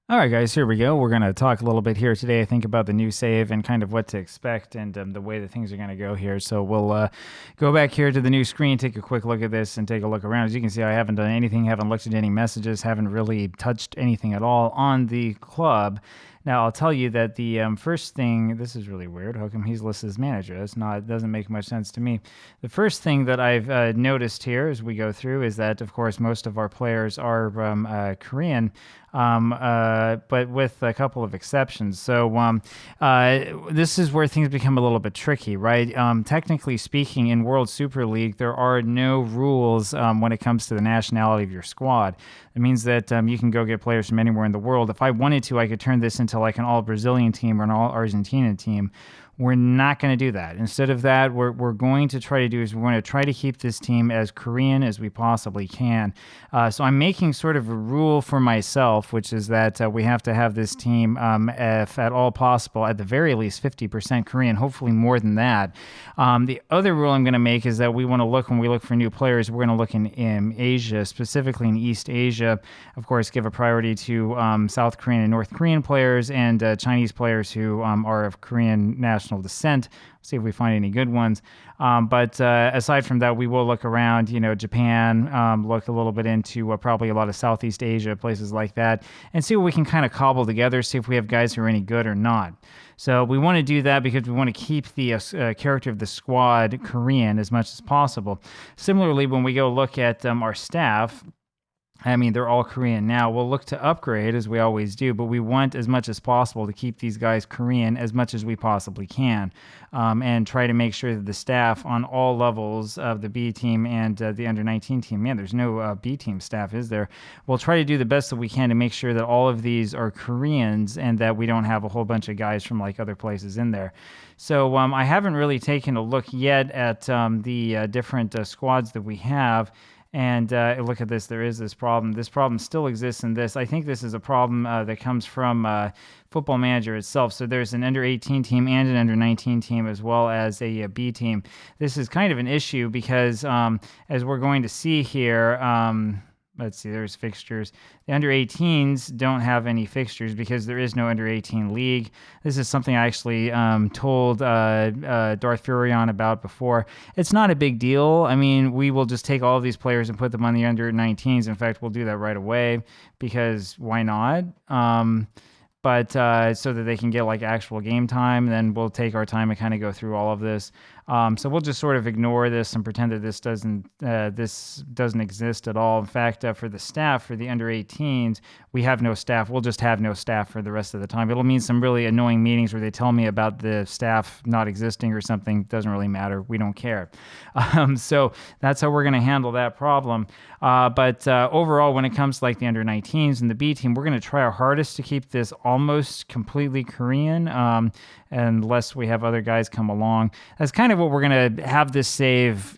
All right, guys, here we go. We're going to talk a little bit here today, I think, about the new save and kind of what to expect and the way that things are going to go here. So we'll go back here to the new screen, take a quick look at this, and take a look around. As you can see, I haven't done anything, haven't looked at any messages, haven't really touched anything at all on the club. Now, I'll tell you that the first thing, this is really weird. How come he's listed as manager? It doesn't make much sense to me. The first thing that I've noticed here as we go through is that, of course, most of our players are Korean, but with a couple of exceptions. So this is where things become a little bit tricky, right? Technically speaking, in World Super League, there are no rules when it comes to the nationality of your squad. It means that you can go get players from anywhere in the world. If I wanted to, I could turn this into like an all Brazilian team or an all Argentinian team. We're not going to do that. Instead of that, we're going to try to do is we're going to try to keep this team as Korean as we possibly can. So I'm making sort of a rule for myself, which is that we have to have this team, if at all possible, at the very least 50% Korean, hopefully more than that. The other rule I'm going to make is that we want to look, when we look for new players, we're going to look in Asia, specifically in East Asia. Of course, give a priority to South Korean and North Korean players and Chinese players who are of Korean national descent. See if we find any good ones. But aside from that, we will look around, Japan, look a little bit into probably a lot of Southeast Asia, places like that, and see what we can kind of cobble together, see if we have guys who are any good or not. So we want to do that because we want to keep the character of the squad Korean as much as possible. Similarly, when we go look at our staff, they're all Korean now. We'll look to upgrade as we always do, but we want as much as possible to keep these guys Korean as much as we possibly can, and try to make sure that the staff on all levels of the B team and the under-19 team, there's no B team staff, is there? We'll try to do the best that we can to make sure that all of these are Koreans and that we don't have a whole bunch of guys from like other places in there. So I haven't really taken a look yet at the different squads that we have. And look at this, there is this problem. This problem still exists in this. I think this is a problem that comes from Football Manager itself. So there's an under-18 team and an under-19 team as well as a B team. This is kind of an issue because as we're going to see here, let's see, there's fixtures. The under-18s don't have any fixtures because there is no under-18 league. This is something I actually told Darth Furion about before. It's not a big deal. We will just take all of these players and put them on the under-19s. In fact, we'll do that right away because why not? But so that they can get like actual game time, then we'll take our time and kind of go through all of this. So we'll just sort of ignore this and pretend that this doesn't exist at all. In fact, for the staff, for the under-18s, we have no staff. We'll just have no staff for the rest of the time. It'll mean some really annoying meetings where they tell me about the staff not existing or something. Doesn't really matter. We don't care. So that's how we're going to handle that problem. But overall, when it comes to like the under-19s and the B team, we're going to try our hardest to keep this almost completely Korean, unless we have other guys come along. That's kind of what we're going to have this save,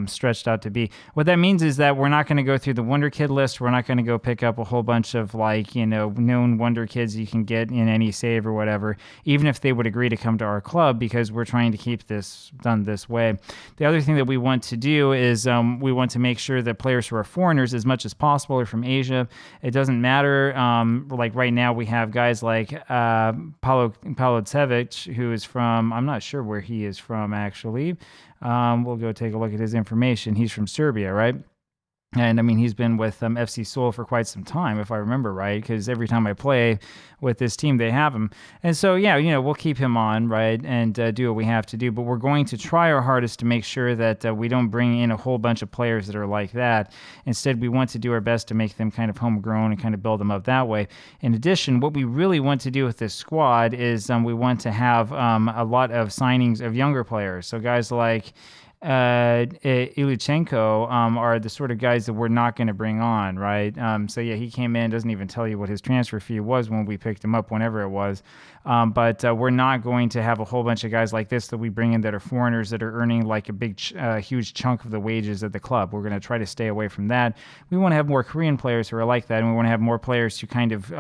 stretched out to be. What that means is that we're not going to go through the Wonder Kid list. We're not going to go pick up a whole bunch of known Wonder Kids you can get in any save or whatever, even if they would agree to come to our club, because we're trying to keep this done this way. The other thing that we want to do is we want to make sure that players who are foreigners as much as possible are from Asia. It doesn't matter. Like right now we have guys like Palotsevic, who is from, I'm not sure where he is from actually. We'll go take a look at his information. He's from Serbia, right? And he's been with FC Seoul for quite some time, if I remember right, because every time I play with this team, they have him. And so, we'll keep him on, right, and do what we have to do. But we're going to try our hardest to make sure that we don't bring in a whole bunch of players that are like that. Instead, we want to do our best to make them kind of homegrown and kind of build them up that way. In addition, what we really want to do with this squad is we want to have a lot of signings of younger players. So guys like Ilychenko are the sort of guys that we're not going to bring on, right? He came in, doesn't even tell you what his transfer fee was when we picked him up, whenever it was. But we're not going to have a whole bunch of guys like this that we bring in that are foreigners that are earning like a big, huge chunk of the wages at the club. We're going to try to stay away from that. We want to have more Korean players who are like that, and we want to have more players who kind of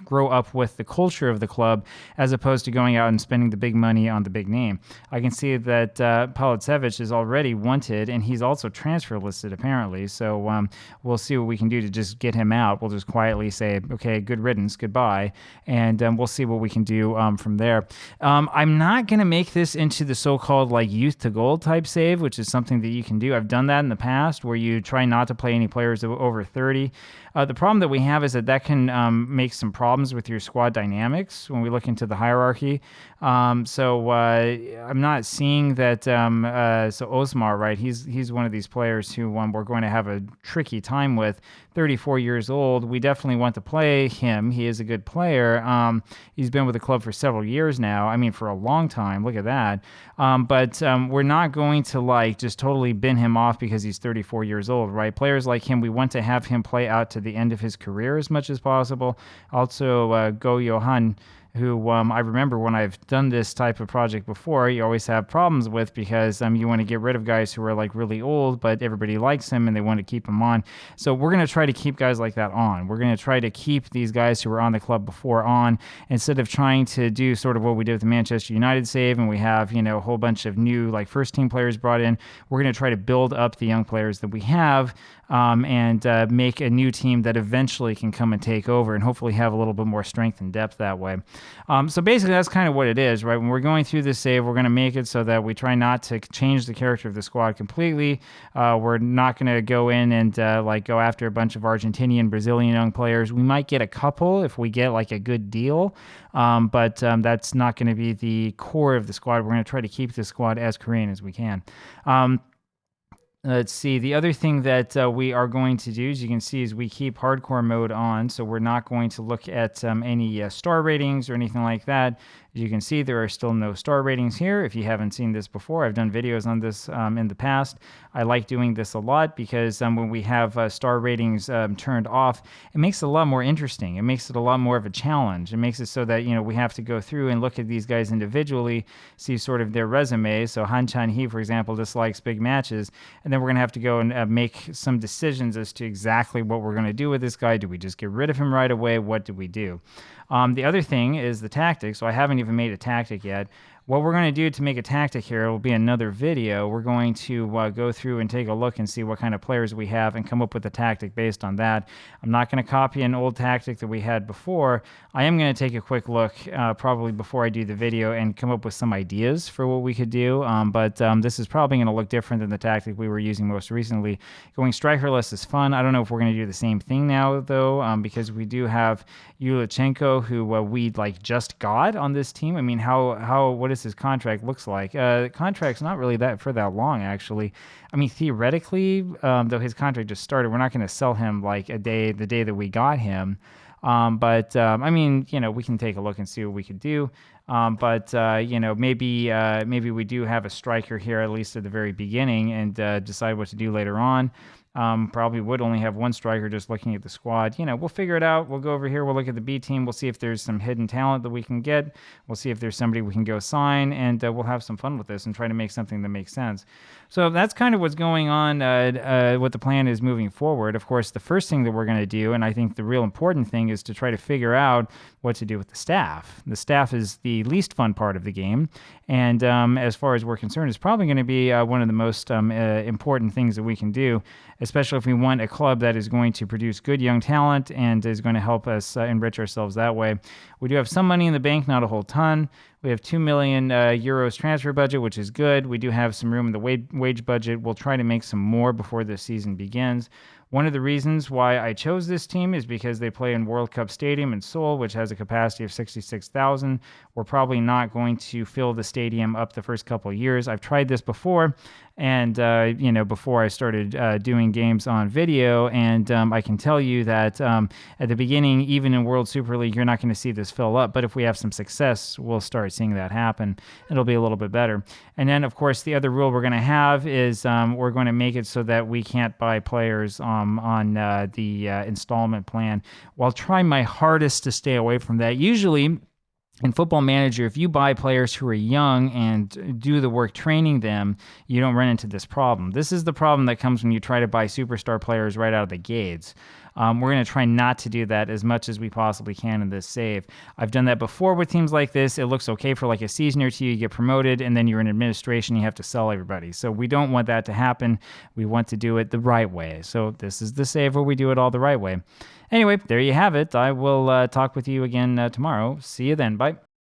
grow up with the culture of the club, as opposed to going out and spending the big money on the big name. I can see that Palotsevic is already already wanted, and he's also transfer listed apparently. So we'll see what we can do to just get him out. We'll just quietly say, okay, good riddance, goodbye, and we'll see what we can do from there. I'm not going to make this into the so-called like youth to gold type save, which is something that you can do. I've done that in the past where you try not to play any players over 30. The problem that we have is that can make some problems with your squad dynamics when we look into the hierarchy. So I'm not seeing that. So Osmar, right? He's one of these players who we're going to have a tricky time with. 34 years old. We definitely want to play him. He is a good player. He's been with the club for several years now. I mean, for a long time. Look at that. But we're not going to like just totally bin him off because he's 34 years old, right? Players like him, we want to have him play out to the end of his career as much as possible. Also, Go Johan, who I remember when I've done this type of project before, you always have problems with because you want to get rid of guys who are like really old, but everybody likes him and they want to keep him on. So we're going to try to keep guys like that on. We're going to try to keep these guys who were on the club before on, instead of trying to do sort of what we did with the Manchester United save, and we have, a whole bunch of new like first team players brought in. We're going to try to build up the young players that we have and make a new team that eventually can come and take over and hopefully have a little bit more strength and depth that way. So basically, that's kind of what it is, right? When we're going through this save, we're going to make it so that we try not to change the character of the squad completely. We're not going to go in and go after a bunch of Argentinian, Brazilian young players. We might get a couple if we get like a good deal, but that's not going to be the core of the squad. We're going to try to keep the squad as Korean as we can. Let's see. The other thing that we are going to do, as you can see, is we keep hardcore mode on. So we're not going to look at any star ratings or anything like that. As you can see, there are still no star ratings here. If you haven't seen this before, I've done videos on this in the past. I like doing this a lot because when we have star ratings turned off, it makes it a lot more interesting. It makes it a lot more of a challenge. It makes it so that, we have to go through and look at these guys individually, see sort of their resume. So Han Chan-hee, for example, dislikes big matches. And then we're going to have to go and make some decisions as to exactly what we're going to do with this guy. Do we just get rid of him right away? What do we do? The other thing is the tactic. So I haven't even made a tactic yet. What we're going to do to make a tactic here will be another video. We're going to go through and take a look and see what kind of players we have and come up with a tactic based on that. I'm not going to copy an old tactic that we had before. I am going to take a quick look probably before I do the video and come up with some ideas for what we could do. But this is probably going to look different than the tactic we were using most recently. Going strikerless is fun. I don't know if we're going to do the same thing now, though, because we do have Yulichenko, who we just got on this team. I mean, what his contract looks like. Contract's not really that long, actually. I mean, theoretically, though his contract just started, we're not going to sell him the day that we got him. But I mean, we can take a look and see what we could do. But maybe we do have a striker here, at least at the very beginning, and decide what to do later on. Probably would only have one striker just looking at the squad. We'll figure it out. We'll go over here. We'll look at the B team. We'll see if there's some hidden talent that we can get. We'll see if there's somebody we can go sign, and we'll have some fun with this and try to make something that makes sense. So that's kind of what's going on, what the plan is moving forward. Of course, the first thing that we're going to do, and I think the real important thing, is to try to figure out what to do with the staff. The staff is the least fun part of the game, and as far as we're concerned, it's probably going to be one of the most important things that we can do, especially if we want a club that is going to produce good young talent and is going to help us enrich ourselves that way. We do have some money in the bank, not a whole ton. We have 2 million euros transfer budget, which is good. We do have some room in the wage budget. We'll try to make some more before the season begins. One of the reasons why I chose this team is because they play in World Cup Stadium in Seoul, which has a capacity of 66,000. We're probably not going to fill the stadium up the first couple of years. I've tried this before, and before I started doing games on video, and I can tell you that at the beginning, even in World Super League, you're not going to see this fill up. But if we have some success, we'll start seeing that happen. It'll be a little bit better. And then, of course, the other rule we're going to have is we're going to make it so that we can't buy players on the installment plan. Well, I'll try my hardest to stay away from that. Usually, in Football Manager, if you buy players who are young and do the work training them, you don't run into this problem. This is the problem that comes when you try to buy superstar players right out of the gates. We're going to try not to do that as much as we possibly can in this save. I've done that before with teams like this. It looks okay for like a season or two. You get promoted, and then you're in administration. You have to sell everybody. So we don't want that to happen. We want to do it the right way. So this is the save where we do it all the right way. Anyway, there you have it. I will talk with you again tomorrow. See you then. Bye.